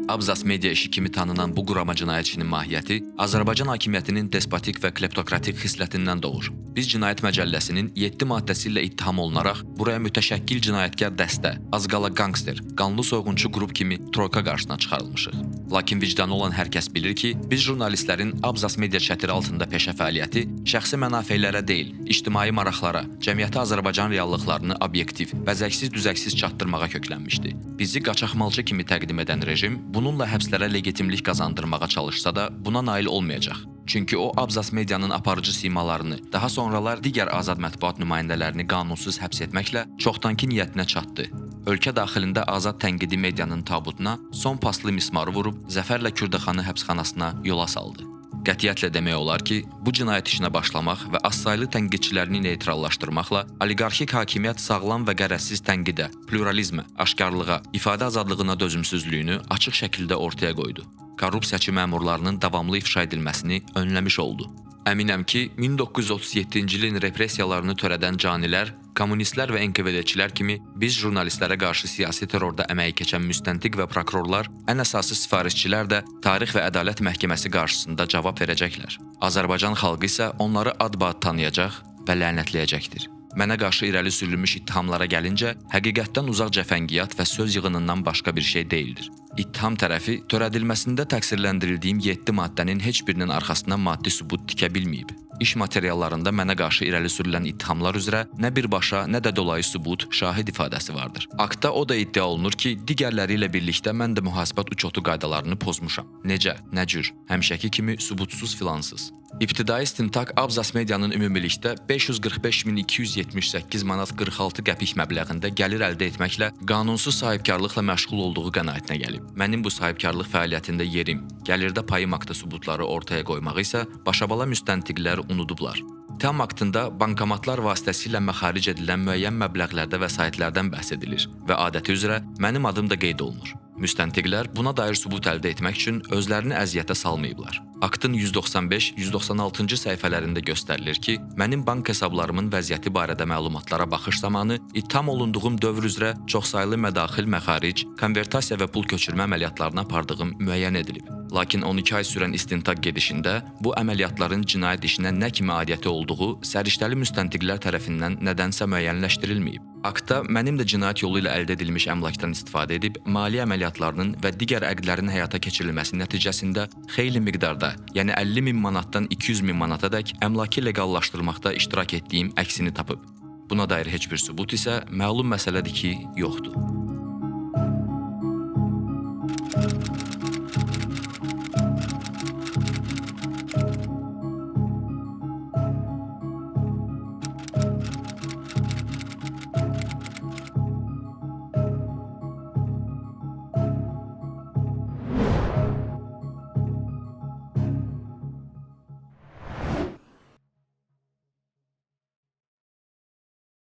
Abzas media işi kimi tanınan bu qurama cinayətçinin mahiyyəti Azərbaycan hakimiyyətinin despotik və kleptokratik xislətindən doğur. Biz Cinayət Məcəlləsinin 7 maddəsi ilə ittiham olunaraq buraya mütəşəkkil cinayətkar dəstə, az qala qangster, qanlı soyğunçu qrup kimi troyka qarşısına çıxarılmışıq. Lakin vicdanı olan hər kəs bilir ki, biz jurnalistlərin Abzas media çətiri altında peşə fəaliyyəti şəxsi mənafelərə deyil, ictimai maraqlara, cəmiyyətə Azərbaycan reallıqlarını obyektiv, bəzəksiz-düzəksiz çatdırmağa köklənmişdi. Bizi qaçaqmalçı kimi təqdim edən rejim bununla həbslərə legitimlik qazandırmağa çalışsa da buna nail olmayacaq. Çünki o Abzas medianın aparıcı simalarını, daha sonralar digər azad mətbuat nümayəndələrini qanunsuz həbs etməklə çoxdankı niyyətinə çatdı. Ölkə daxilində azad tənqidi medianın tabutuna son paslı mismarı vurub zəfərlə Kürdəxanı həbsxanasına yola saldı. Qətiyyətlə demək olar ki, bu cinayət işinə başlamaq və azsaylı tənqidçilərini neytrallaşdırmaqla oliqarxik hakimiyyət sağlam və qərəzsiz tənqidə, pluralizmə, aşkarlığa, ifadə azadlığına dözümsüzlüyünü açıq şəkildə ortaya qoydu. Korrupsiyaçı məmurlarının davamlı ifşa edilməsini önləmiş oldu. Əminəm ki, 1937-ci ilin repressiyalarını törədən canilər, kommunistlər və NKVD-çilər kimi biz jurnalistlərə qarşı siyasi terrorda əməyi keçən müstəntiq və prokurorlar, ən əsası sifarişçilər də Tarix və Ədalət Məhkəməsi qarşısında cavab verəcəklər. Azərbaycan xalqı isə onları ad-baad tanıyacaq və lənətləyəcəkdir. Mənə qarşı irəli sürülmüş ittihamlara gəlincə, həqiqətdən uzaq cəfəngiyat və söz yığınından başqa bir şey deyildir. İttiham tərəfi törədilməsində təqsirləndirildiyim 7 maddənin heç birinin arxasına maddi sübut tikə bilməyib. İş materiallarında mənə qarşı irəli sürülən ittihamlar üzrə nə birbaşa, nə də dolayı sübut, şahid ifadəsi vardır. Aktda o da iddia olunur ki, digərləri ilə birlikdə mən də mühasibət uçotu qaydalarını pozmuşam. Necə, nə cür? Həmişəki kimi sübutsuz filansız. İbtidai istintaq Abzas medianın ümumilikdə 545.278 manat 46 qəpik məbləğində gəlir əldə etməklə qanunsuz sahibkarlıqla məşğul olduğu qənaətinə gəlib. Mənim bu sahibkarlıq fəaliyyətində yerim, gəlirdə payım haqqında sübutları ortaya qoymağı isə başabala müstəntiqlər unudublar. İttiham aktında bankomatlar vasitəsilə məxaric edilən müəyyən məbləğlərdə vəsaitlərdən bəhs edilir və adəti üzrə mənim adım da qeyd olunur. Müstəntiqlər buna dair sübut əldə etmək üçün özlərini əziyyətə salmayıblar. Aktın 195-196-cı səhifələrində göstərilir ki, mənim bank hesablarımın vəziyyəti barədə məlumatlara baxış zamanı ittiham olunduğum dövr üzrə çoxsaylı mədaxil, məxaric, konvertasiya və pul köçürmə əməliyyatlarını apardığım müəyyən edilib. Lakin 12 ay sürən istintaq gedişində bu əməliyyatların cinayət işinə nə kimi aidiyyəti olduğu səriştəli müstəntiqlər tərəfindən nədənsə müəyyənləşdirilməyib. Aktda mənim də cinayət yolu ilə əldə edilmiş əmlakdan istifadə edib maliyyə əməliyyatlarının və digər əqdlərin həyata keçirilməsi nəticəsində xeyli miqdarda, yəni 50.000 manatdan 200.000 manatadək əmlakı legallaşdırmaqda iştirak etdiyim əksini tapıb. Buna dair heç bir sübut isə məlum məsələdir ki, yoxdur.